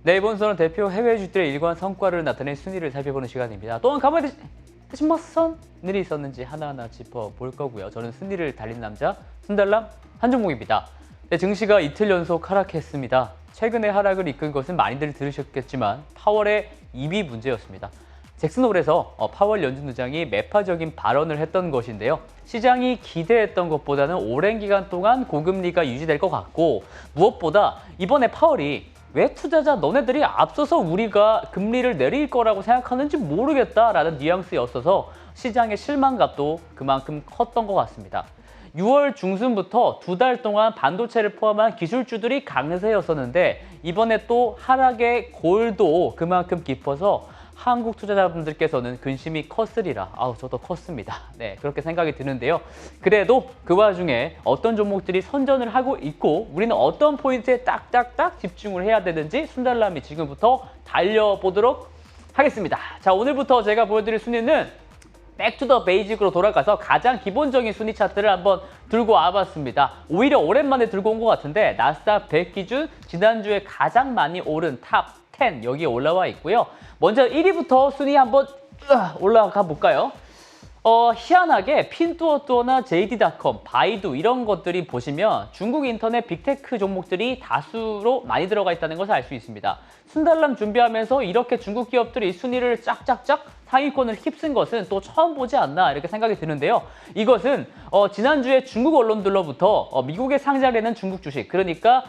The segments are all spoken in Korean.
네, 이번 수는 대표 해외 주들의 일관 성과를 나타낸 순위를 살펴보는 시간입니다. 또한 가만히 대신 무슨 일이 있었는지 하나하나 짚어볼 거고요. 저는 순위를 달린 남자 순달람 한종목입니다. 네, 증시가 이틀 연속 하락했습니다. 최근의 하락을 이끈 것은 많이들 들으셨겠지만 파월의 입이 문제였습니다. 잭슨홀에서 파월 연준 의장이 매파적인 발언을 했던 것인데요. 시장이 기대했던 것보다는 오랜 기간 동안 고금리가 유지될 것 같고, 무엇보다 이번에 파월이 왜 투자자 너네들이 앞서서 우리가 금리를 내릴 거라고 생각하는지 모르겠다라는 뉘앙스였어서 시장의 실망감도 그만큼 컸던 것 같습니다. 6월 중순부터 2달 동안 반도체를 포함한 기술주들이 강세였었는데 이번에 또 하락의 골도 그만큼 깊어서 한국 투자자분들께서는 근심이 컸으리라. 저도 컸습니다. 네, 그렇게 생각이 드는데요. 그래도 그 와중에 어떤 종목들이 선전을 하고 있고 우리는 어떤 포인트에 딱딱딱 집중을 해야 되는지 순달람이 지금부터 달려보도록 하겠습니다. 자, 오늘부터 제가 보여드릴 순위는 백투더 베이직으로 돌아가서 가장 기본적인 순위 차트를 한번 들고 와봤습니다. 오히려 오랜만에 들고 온 것 같은데 나스닥 100 기준 지난주에 가장 많이 오른 탑 10 여기에 올라와 있고요. 먼저 1위부터 순위 한번 올라가 볼까요? 희한하게 핀투어투어나 JD.com, 바이두 이런 것들이 보시면 중국 인터넷 빅테크 종목들이 다수로 많이 들어가 있다는 것을 알 수 있습니다. 순달람 준비하면서 이렇게 중국 기업들이 순위를 쫙쫙쫙 상위권을 휩쓴 것은 또 처음 보지 않나 이렇게 생각이 드는데요. 이것은 지난주에 중국 언론들로부터 미국에 상장되는 중국 주식, 그러니까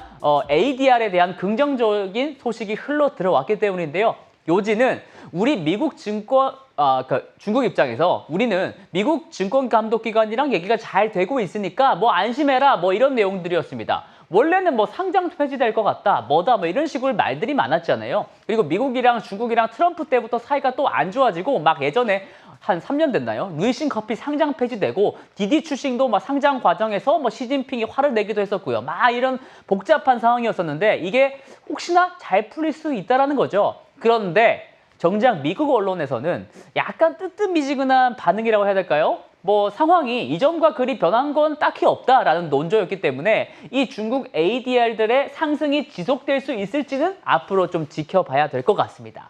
ADR에 대한 긍정적인 소식이 흘러 들어왔기 때문인데요. 요지는 우리 미국 중국 입장에서 우리는 미국 증권감독기관이랑 얘기가 잘 되고 있으니까 뭐 안심해라 뭐 이런 내용들이었습니다. 원래는 뭐 상장 폐지될 것 같다, 뭐다 뭐 이런 식으로 말들이 많았잖아요. 그리고 미국이랑 중국이랑 트럼프 때부터 사이가 또 안 좋아지고 막 예전에 한 3년 됐나요? 루이싱 커피 상장 폐지되고 디디 추싱도 막 상장 과정에서 뭐 시진핑이 화를 내기도 했었고요. 막 이런 복잡한 상황이었었는데 이게 혹시나 잘 풀릴 수 있다라는 거죠. 그런데 정작 미국 언론에서는 약간 뜨뜻미지근한 반응이라고 해야 될까요? 뭐 상황이 이전과 그리 변한 건 딱히 없다라는 논조였기 때문에 이 중국 ADR들의 상승이 지속될 수 있을지는 앞으로 좀 지켜봐야 될 것 같습니다.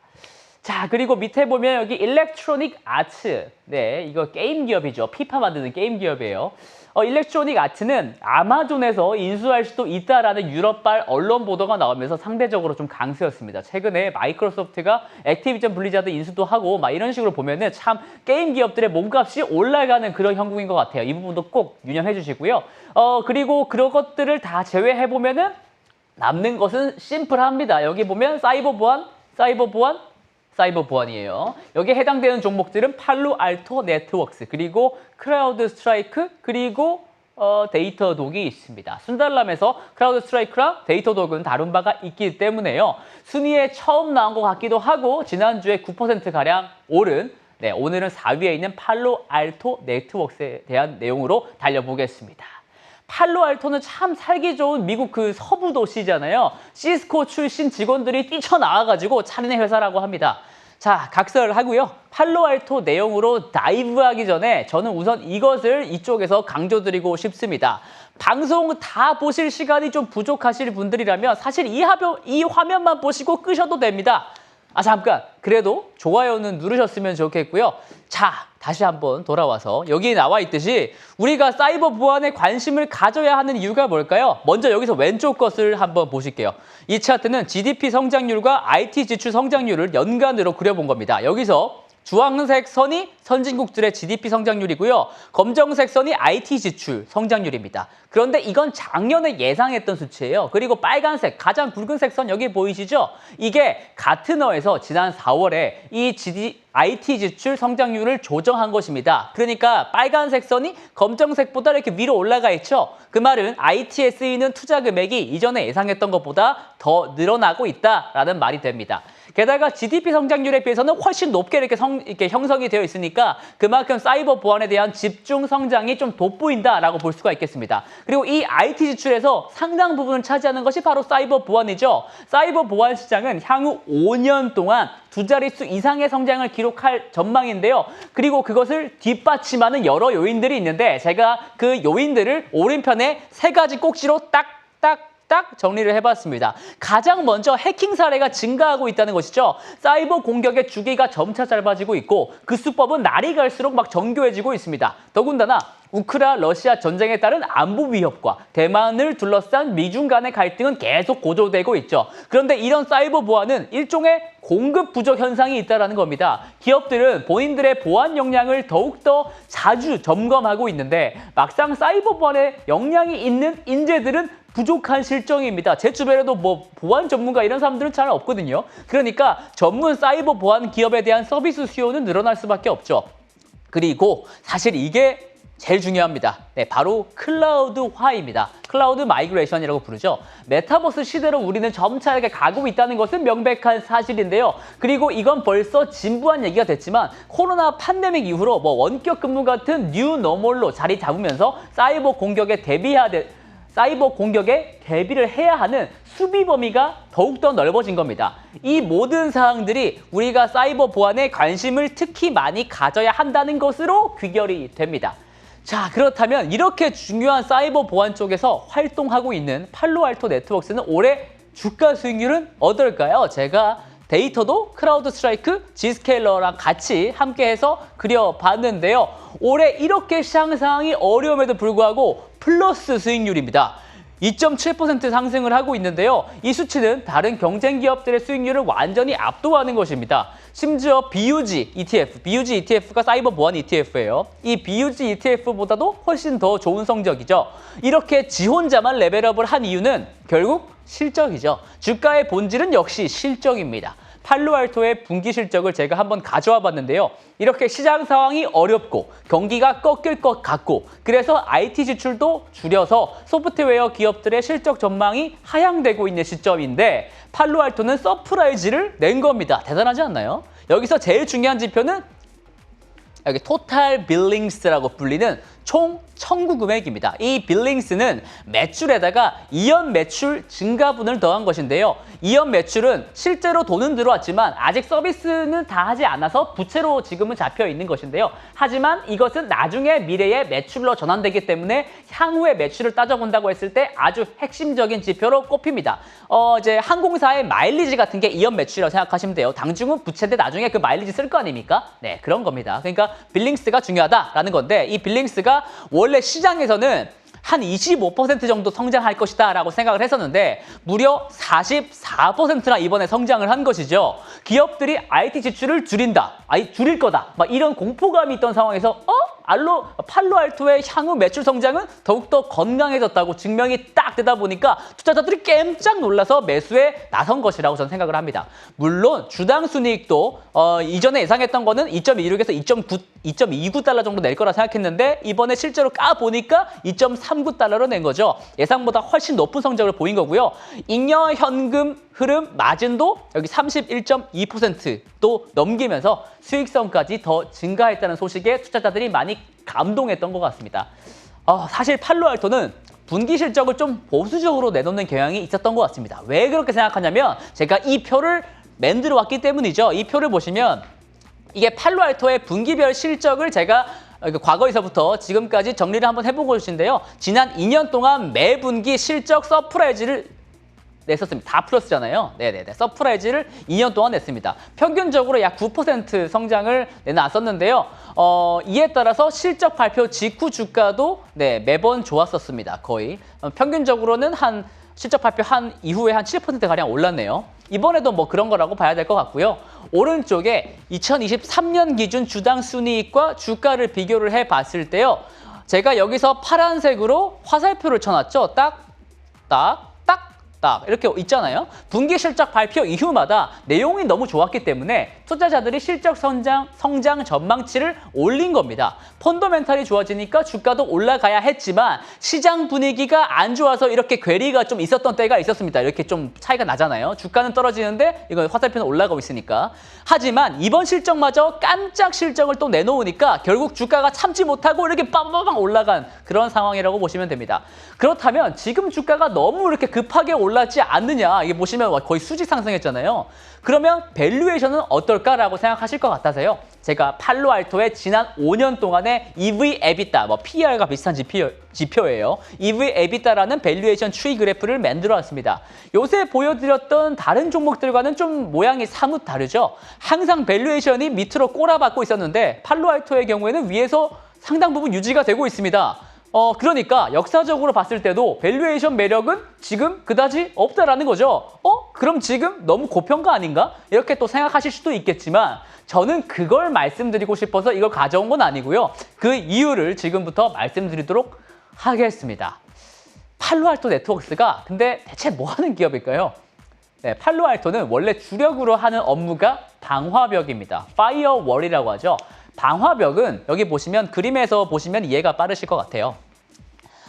자, 그리고 밑에 보면 여기 일렉트로닉 아츠, 네, 이거 게임 기업이죠. 피파 만드는 게임 기업이에요. 일렉트로닉 아츠는 아마존에서 인수할 수도 있다라는 유럽발 언론 보도가 나오면서 상대적으로 좀 강세였습니다. 최근에 마이크로소프트가 액티비전 블리자드 인수도 하고 막 이런 식으로 보면은 참 게임 기업들의 몸값이 올라가는 그런 형국인 것 같아요. 이 부분도 꼭 유념해 주시고요. 그리고 그런 것들을 다 제외해 보면은 남는 것은 심플합니다. 여기 보면 사이버 보안이에요. 여기에 해당되는 종목들은 팔로알토 네트워크스, 그리고 크라우드 스트라이크, 그리고 데이터독이 있습니다. 순달람에서 크라우드 스트라이크랑 데이터독은 다룬 바가 있기 때문에요. 순위에 처음 나온 것 같기도 하고 지난주에 9%가량 오른, 네, 오늘은 4위에 있는 팔로알토 네트워크스에 대한 내용으로 달려보겠습니다. 팔로알토는 참 살기 좋은 미국 그 서부 도시잖아요. 시스코 출신 직원들이 뛰쳐나와가지고 차리는 회사라고 합니다. 자, 각설을 하고요. 팔로알토 내용으로 다이브하기 전에 저는 우선 이것을 이쪽에서 강조드리고 싶습니다. 방송 다 보실 시간이 좀 부족하실 분들이라면 사실 이 화면만 보시고 끄셔도 됩니다. 잠깐, 그래도 좋아요는 누르셨으면 좋겠고요. 자, 다시 한번 돌아와서 여기 나와 있듯이 우리가 사이버 보안에 관심을 가져야 하는 이유가 뭘까요? 먼저 여기서 왼쪽 것을 한번 보실게요. 이 차트는 GDP 성장률과 IT 지출 성장률을 연간으로 그려본 겁니다. 여기서 주황색 선이 선진국들의 GDP 성장률이고요. 검정색 선이 IT 지출 성장률입니다. 그런데 이건 작년에 예상했던 수치예요. 그리고 빨간색, 가장 붉은색 선 여기 보이시죠? 이게 가트너에서 지난 4월에 이 IT 지출 성장률을 조정한 것입니다. 그러니까 빨간색 선이 검정색보다 이렇게 위로 올라가 있죠? 그 말은 IT에 쓰이는 투자 금액이 이전에 예상했던 것보다 더 늘어나고 있다라는 말이 됩니다. 게다가 GDP 성장률에 비해서는 훨씬 높게 이렇게 형성이 되어 있으니까 그만큼 사이버 보안에 대한 집중 성장이 좀 돋보인다라고 볼 수가 있겠습니다. 그리고 이 IT 지출에서 상당 부분을 차지하는 것이 바로 사이버 보안이죠. 사이버 보안 시장은 향후 5년 동안 두 자릿수 이상의 성장을 기록할 전망인데요. 그리고 그것을 뒷받침하는 여러 요인들이 있는데 제가 그 요인들을 오른편에 3가지 꼭지로 딱 딱 정리를 해봤습니다. 가장 먼저 해킹 사례가 증가하고 있다는 것이죠. 사이버 공격의 주기가 점차 짧아지고 있고 그 수법은 날이 갈수록 막 정교해지고 있습니다. 더군다나 러시아 전쟁에 따른 안보 위협과 대만을 둘러싼 미중 간의 갈등은 계속 고조되고 있죠. 그런데 이런 사이버 보안은 일종의 공급 부족 현상이 있다는 겁니다. 기업들은 본인들의 보안 역량을 더욱더 자주 점검하고 있는데 막상 사이버 보안에 역량이 있는 인재들은 부족한 실정입니다. 제 주변에도 뭐 보안 전문가 이런 사람들은 잘 없거든요. 그러니까 전문 사이버 보안 기업에 대한 서비스 수요는 늘어날 수밖에 없죠. 그리고 사실 이게 제일 중요합니다. 네, 바로 클라우드화입니다. 클라우드 마이그레이션이라고 부르죠. 메타버스 시대로 우리는 점차 이렇게 가고 있다는 것은 명백한 사실인데요. 그리고 이건 벌써 진부한 얘기가 됐지만 코로나 팬데믹 이후로 뭐 원격 근무 같은 뉴 노멀로 자리 잡으면서 사이버 공격에 대비를 해야 하는 수비 범위가 더욱더 넓어진 겁니다. 이 모든 사항들이 우리가 사이버 보안에 관심을 특히 많이 가져야 한다는 것으로 귀결이 됩니다. 자, 그렇다면 이렇게 중요한 사이버 보안 쪽에서 활동하고 있는 팔로알토 네트워크스는 올해 주가 수익률은 어떨까요? 제가 데이터도 크라우드 스트라이크, G스케일러랑 같이 함께해서 그려봤는데요. 올해 이렇게 시장 상황이 어려움에도 불구하고 플러스 수익률입니다. 2.7% 상승을 하고 있는데요. 이 수치는 다른 경쟁 기업들의 수익률을 완전히 압도하는 것입니다. 심지어 BUG ETF가 사이버 보안 ETF예요. 이 BUG ETF보다도 훨씬 더 좋은 성적이죠. 이렇게 지 혼자만 레벨업을 한 이유는 결국 실적이죠. 주가의 본질은 역시 실적입니다. 팔로알토의 분기 실적을 제가 한번 가져와 봤는데요. 이렇게 시장 상황이 어렵고 경기가 꺾일 것 같고 그래서 IT 지출도 줄여서 소프트웨어 기업들의 실적 전망이 하향되고 있는 시점인데 팔로알토는 서프라이즈를 낸 겁니다. 대단하지 않나요? 여기서 제일 중요한 지표는 여기 토탈 빌링스라고 불리는 총 청구 금액입니다. 이 빌링스는 매출에다가 이연 매출 증가분을 더한 것인데요. 이연 매출은 실제로 돈은 들어왔지만 아직 서비스는 다 하지 않아서 부채로 지금은 잡혀 있는 것인데요. 하지만 이것은 나중에 미래의 매출로 전환되기 때문에 향후의 매출을 따져본다고 했을 때 아주 핵심적인 지표로 꼽힙니다. 이제 항공사의 마일리지 같은 게 이연 매출이라고 생각하시면 돼요. 당중은 부채인데 나중에 그 마일리지 쓸 거 아닙니까? 네, 그런 겁니다. 그러니까 빌링스가 중요하다라는 건데 이 빌링스가 원래 시장에서는 한 25% 정도 성장할 것이다 라고 생각을 했었는데 무려 44%나 이번에 성장을 한 것이죠. 기업들이 IT 지출을 줄일 거다. 막 이런 공포감이 있던 상황에서 팔로알토의 향후 매출 성장은 더욱더 건강해졌다고 증명이 딱 되다 보니까 투자자들이 깜짝 놀라서 매수에 나선 것이라고 저는 생각을 합니다. 물론 주당 순이익도 이전에 예상했던 거는 2.26에서 2.29달러 정도 낼 거라 생각했는데 이번에 실제로 까보니까 2.39달러로 낸 거죠. 예상보다 훨씬 높은 성적을 보인 거고요. 잉여 현금 흐름 마진도 여기 31.2%도 넘기면서 수익성까지 더 증가했다는 소식에 투자자들이 많이 감동했던 것 같습니다. 사실 팔로알토는 분기 실적을 좀 보수적으로 내놓는 경향이 있었던 것 같습니다. 왜 그렇게 생각하냐면 제가 이 표를 만들어 왔기 때문이죠. 이 표를 보시면 이게 팔로알토의 분기별 실적을 제가 과거에서부터 지금까지 정리를 한번 해보고 있는데요. 지난 2년 동안 매 분기 실적 서프라이즈를 냈었습니다. 다 플러스잖아요. 네네네. 서프라이즈를 2년 동안 냈습니다. 평균적으로 약 9% 성장을 내놨었는데요. 이에 따라서 실적 발표 직후 주가도 매번 좋았었습니다. 거의. 평균적으로는 실적 발표한 이후에 한 7%가량 올랐네요. 이번에도 뭐 그런 거라고 봐야 될 것 같고요. 오른쪽에 2023년 기준 주당 순이익과 주가를 비교를 해봤을 때요. 제가 여기서 파란색으로 화살표를 쳐놨죠. 딱 이렇게 있잖아요. 분기 실적 발표 이후마다 내용이 너무 좋았기 때문에 투자자들이 실적 성장 전망치를 올린 겁니다. 펀더멘탈이 좋아지니까 주가도 올라가야 했지만 시장 분위기가 안 좋아서 이렇게 괴리가 좀 있었던 때가 있었습니다. 이렇게 좀 차이가 나잖아요. 주가는 떨어지는데 이건 화살표는 올라가고 있으니까. 하지만 이번 실적마저 깜짝 실적을 또 내놓으니까 결국 주가가 참지 못하고 이렇게 빵빵빵 올라간 그런 상황이라고 보시면 됩니다. 그렇다면 지금 주가가 너무 이렇게 급하게 올라가는 올랐지 않느냐. 이게 보시면 거의 수직 상승했잖아요. 그러면 밸류에이션은 어떨까라고 생각하실 것 같아서요. 제가 팔로알토의 지난 5년 동안의 EV EBITDA, PER과 비슷한 지표예요. EV EBITDA라는 밸류에이션 추이 그래프를 만들어 왔습니다. 요새 보여드렸던 다른 종목들과는 좀 모양이 사뭇 다르죠. 항상 밸류에이션이 밑으로 꼬라박고 있었는데 팔로알토의 경우에는 위에서 상당 부분 유지가 되고 있습니다. 그러니까 역사적으로 봤을 때도 밸류에이션 매력은 지금 그다지 없다라는 거죠. 그럼 지금 너무 고평가 아닌가? 이렇게 또 생각하실 수도 있겠지만 저는 그걸 말씀드리고 싶어서 이걸 가져온 건 아니고요. 그 이유를 지금부터 말씀드리도록 하겠습니다. 팔로알토 네트워크스가 근데 대체 뭐 하는 기업일까요? 네, 팔로알토는 원래 주력으로 하는 업무가 방화벽입니다. 파이어월이라고 하죠. 방화벽은 여기 보시면 그림에서 보시면 이해가 빠르실 것 같아요.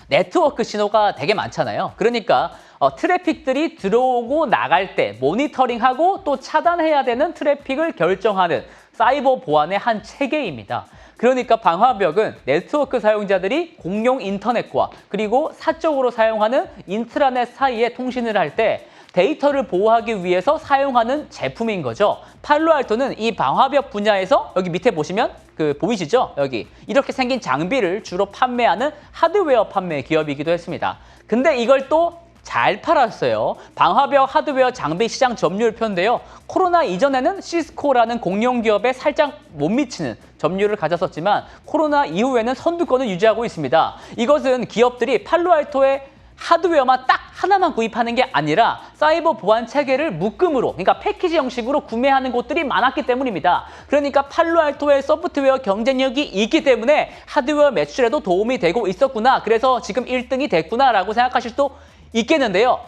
네트워크 신호가 되게 많잖아요. 그러니까 트래픽들이 들어오고 나갈 때 모니터링하고 또 차단해야 되는 트래픽을 결정하는 사이버 보안의 한 체계입니다. 그러니까 방화벽은 네트워크 사용자들이 공용 인터넷과 그리고 사적으로 사용하는 인트라넷 사이에 통신을 할 때 데이터를 보호하기 위해서 사용하는 제품인 거죠. 팔로알토는 이 방화벽 분야에서 여기 밑에 보시면 보이시죠? 여기 이렇게 생긴 장비를 주로 판매하는 하드웨어 판매 기업이기도 했습니다. 근데 이걸 또 잘 팔았어요. 방화벽 하드웨어 장비 시장 점유율표인데요. 코로나 이전에는 시스코라는 공룡 기업에 살짝 못 미치는 점유율을 가졌었지만 코로나 이후에는 선두권을 유지하고 있습니다. 이것은 기업들이 팔로알토의 하드웨어만 딱 하나만 구입하는 게 아니라 사이버 보안 체계를 묶음으로, 그러니까 패키지 형식으로 구매하는 곳들이 많았기 때문입니다. 그러니까 팔로알토의 소프트웨어 경쟁력이 있기 때문에 하드웨어 매출에도 도움이 되고 있었구나. 그래서 지금 1등이 됐구나라고 생각하실 수도 있겠는데요.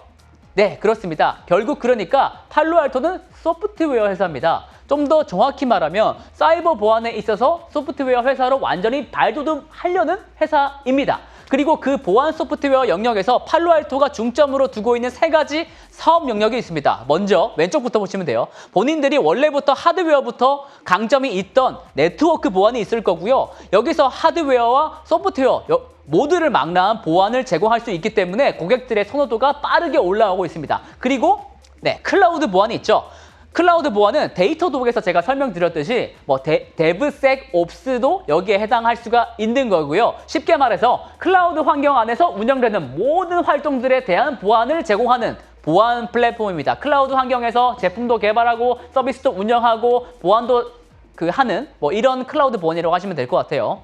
네, 그렇습니다. 결국 그러니까 팔로알토는 소프트웨어 회사입니다. 좀 더 정확히 말하면 사이버 보안에 있어서 소프트웨어 회사로 완전히 발돋움하려는 회사입니다. 그리고 그 보안 소프트웨어 영역에서 팔로알토가 중점으로 두고 있는 3가지 사업 영역이 있습니다. 먼저 왼쪽부터 보시면 돼요. 본인들이 원래부터 하드웨어부터 강점이 있던 네트워크 보안이 있을 거고요. 여기서 하드웨어와 소프트웨어 모두를 망라한 보안을 제공할 수 있기 때문에 고객들의 선호도가 빠르게 올라오고 있습니다. 그리고 클라우드 보안이 있죠. 클라우드 보안은 데이터 도구에서 제가 설명드렸듯이 데브섹옵스도 여기에 해당할 수가 있는 거고요. 쉽게 말해서 클라우드 환경 안에서 운영되는 모든 활동들에 대한 보안을 제공하는 보안 플랫폼입니다. 클라우드 환경에서 제품도 개발하고 서비스도 운영하고 보안도 하는 이런 클라우드 보안이라고 하시면 될 것 같아요.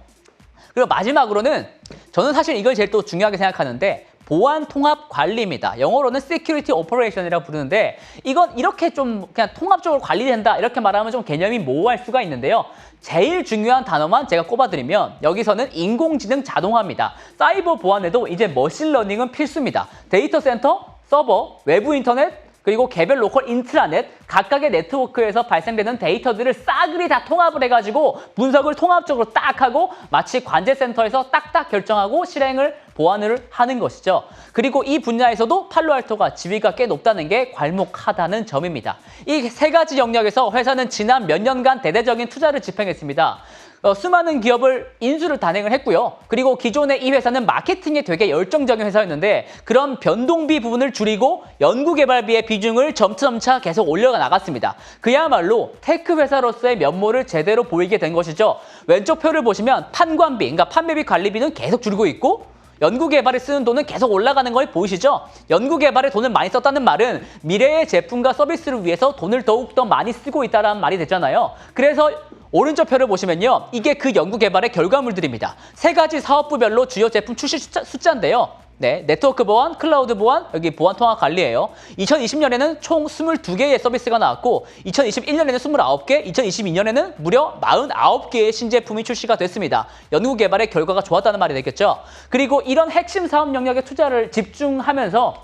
그리고 마지막으로는 저는 사실 이걸 제일 또 중요하게 생각하는데 보안 통합 관리입니다. 영어로는 Security Operation이라고 부르는데 이건 이렇게 좀 그냥 통합적으로 관리된다 이렇게 말하면 좀 개념이 모호할 수가 있는데요. 제일 중요한 단어만 제가 꼽아드리면 여기서는 인공지능 자동화입니다. 사이버 보안에도 이제 머신러닝은 필수입니다. 데이터 센터, 서버, 외부 인터넷, 그리고 개별 로컬 인트라넷, 각각의 네트워크에서 발생되는 데이터들을 싸그리 다 통합을 해가지고 분석을 통합적으로 딱 하고 마치 관제센터에서 딱딱 결정하고 실행을 보완을 하는 것이죠. 그리고 이 분야에서도 팔로알토가 지위가 꽤 높다는 게 괄목하다는 점입니다. 이 3가지 영역에서 회사는 지난 몇 년간 대대적인 투자를 집행했습니다. 수많은 기업을 인수를 단행을 했고요. 그리고 기존의 이 회사는 마케팅에 되게 열정적인 회사였는데 그런 변동비 부분을 줄이고 연구개발비의 비중을 점차 계속 올려가 나갔습니다. 그야말로 테크 회사로서의 면모를 제대로 보이게 된 것이죠. 왼쪽 표를 보시면 판관비, 그러니까 판매비 관리비는 계속 줄고 있고 연구개발에 쓰는 돈은 계속 올라가는 걸 보이시죠? 연구개발에 돈을 많이 썼다는 말은 미래의 제품과 서비스를 위해서 돈을 더욱더 많이 쓰고 있다는 말이 되잖아요. 그래서 오른쪽 표를 보시면요. 이게 그 연구개발의 결과물들입니다. 3가지 사업부별로 주요 제품 출시 숫자인데요. 네트워크 보안, 클라우드 보안, 여기 보안 통합 관리예요. 2020년에는 총 22개의 서비스가 나왔고 2021년에는 29개, 2022년에는 무려 49개의 신제품이 출시가 됐습니다. 연구개발의 결과가 좋았다는 말이 되겠죠. 그리고 이런 핵심 사업 영역에 투자를 집중하면서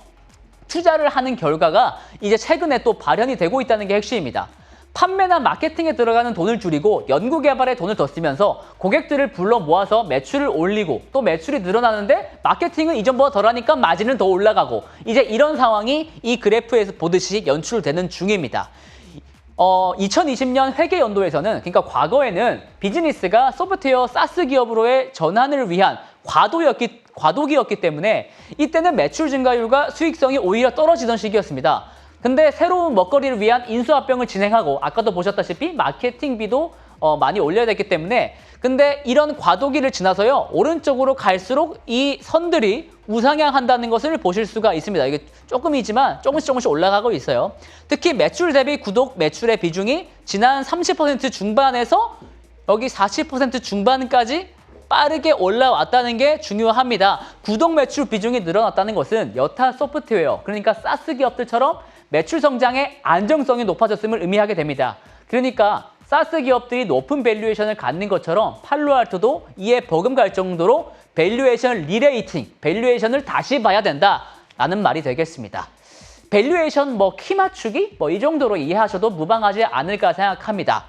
투자를 하는 결과가 이제 최근에 또 발현이 되고 있다는 게 핵심입니다. 판매나 마케팅에 들어가는 돈을 줄이고 연구개발에 돈을 더 쓰면서 고객들을 불러 모아서 매출을 올리고 또 매출이 늘어나는데 마케팅은 이전보다 덜하니까 마진은 더 올라가고 이제 이런 상황이 이 그래프에서 보듯이 연출되는 중입니다. 2020년 회계 연도에서는 그러니까 과거에는 비즈니스가 소프트웨어 사스 기업으로의 전환을 위한 과도기였기 때문에 이때는 매출 증가율과 수익성이 오히려 떨어지던 시기였습니다. 근데 새로운 먹거리를 위한 인수합병을 진행하고 아까도 보셨다시피 마케팅비도 많이 올려야 됐기 때문에 근데 이런 과도기를 지나서요. 오른쪽으로 갈수록 이 선들이 우상향한다는 것을 보실 수가 있습니다. 이게 조금이지만 조금씩 올라가고 있어요. 특히 매출 대비 구독 매출의 비중이 지난 30% 중반에서 여기 40% 중반까지 빠르게 올라왔다는 게 중요합니다. 구독 매출 비중이 늘어났다는 것은 여타 소프트웨어, 그러니까 사스 기업들처럼 매출 성장의 안정성이 높아졌음을 의미하게 됩니다. 그러니까 사스 기업들이 높은 밸류에이션을 갖는 것처럼 팔로알토도 이에 버금갈 정도로 밸류에이션 리레이팅, 밸류에이션을 다시 봐야 된다라는 말이 되겠습니다. 밸류에이션 키 맞추기 이 정도로 이해하셔도 무방하지 않을까 생각합니다.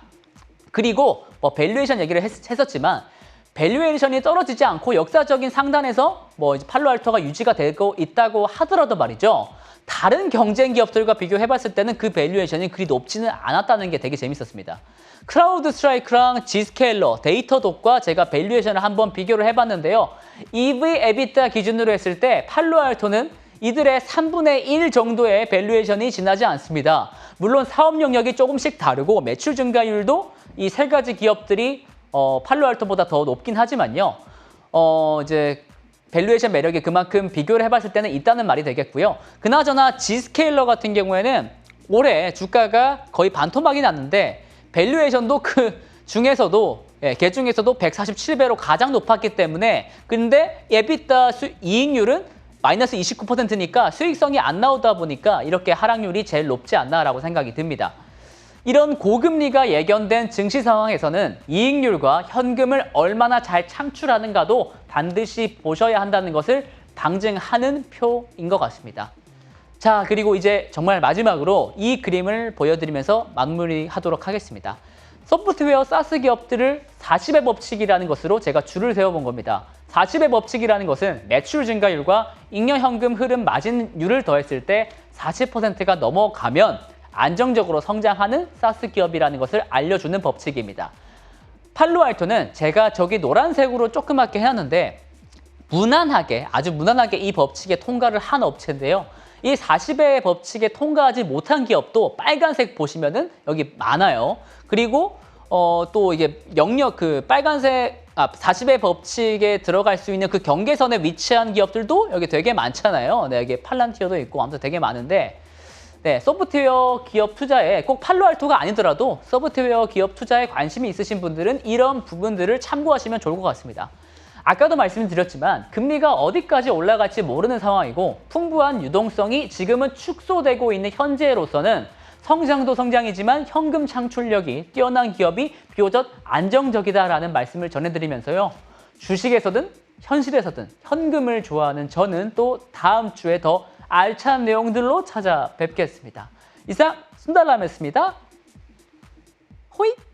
그리고 밸류에이션 얘기를 했었지만 밸류에이션이 떨어지지 않고 역사적인 상단에서 이제 팔로알토가 유지가 되고 있다고 하더라도 말이죠. 다른 경쟁 기업들과 비교해봤을 때는 그 밸류에이션이 그리 높지는 않았다는 게 되게 재밌었습니다. 크라우드 스트라이크랑 지스케일러, 데이터독과 제가 밸류에이션을 한번 비교를 해봤는데요. EV, 에비타 기준으로 했을 때 팔로알토는 이들의 3분의 1 정도의 밸류에이션이 지나지 않습니다. 물론 사업 영역이 조금씩 다르고 매출 증가율도 이 세 가지 기업들이 팔로알토보다 더 높긴 하지만요. 이제 밸류에이션 매력이 그만큼 비교를 해봤을 때는 있다는 말이 되겠고요. 그나저나 지스케일러 같은 경우에는 올해 주가가 거의 반토막이 났는데 밸류에이션도 그 중에서도 그 중에서도 147배로 가장 높았기 때문에 근데 에비타 이익률은 마이너스 29%니까 수익성이 안 나오다 보니까 이렇게 하락률이 제일 높지 않나라고 생각이 듭니다. 이런 고금리가 예견된 증시 상황에서는 이익률과 현금을 얼마나 잘 창출하는가도 반드시 보셔야 한다는 것을 방증하는 표인 것 같습니다. 자, 그리고 이제 정말 마지막으로 이 그림을 보여드리면서 마무리하도록 하겠습니다. 소프트웨어 사스 기업들을 40의 법칙이라는 것으로 제가 줄을 세워본 겁니다. 40의 법칙이라는 것은 매출 증가율과 잉여현금 흐름 마진율을 더했을 때 40%가 넘어가면 안정적으로 성장하는 사스 기업이라는 것을 알려주는 법칙입니다. 팔로알토는 제가 저기 노란색으로 조그맣게 해놨는데 무난하게, 아주 무난하게 이 법칙에 통과를 한 업체인데요. 이 40의 법칙에 통과하지 못한 기업도 빨간색 보시면은 여기 많아요. 그리고 또 이게 영역 빨간색 40의 법칙에 들어갈 수 있는 그 경계선에 위치한 기업들도 여기 되게 많잖아요. 네, 여기 팔란티어도 있고 아무튼 되게 많은데 네, 소프트웨어 기업 투자에 꼭 팔로알토가 아니더라도 소프트웨어 기업 투자에 관심이 있으신 분들은 이런 부분들을 참고하시면 좋을 것 같습니다. 아까도 말씀드렸지만 금리가 어디까지 올라갈지 모르는 상황이고 풍부한 유동성이 지금은 축소되고 있는 현재로서는 성장도 성장이지만 현금 창출력이 뛰어난 기업이 비교적 안정적이다라는 말씀을 전해드리면서요. 주식에서든 현실에서든 현금을 좋아하는 저는 또 다음 주에 더 알찬 내용들로 찾아뵙겠습니다. 이상 순달람이었습니다. 호잇!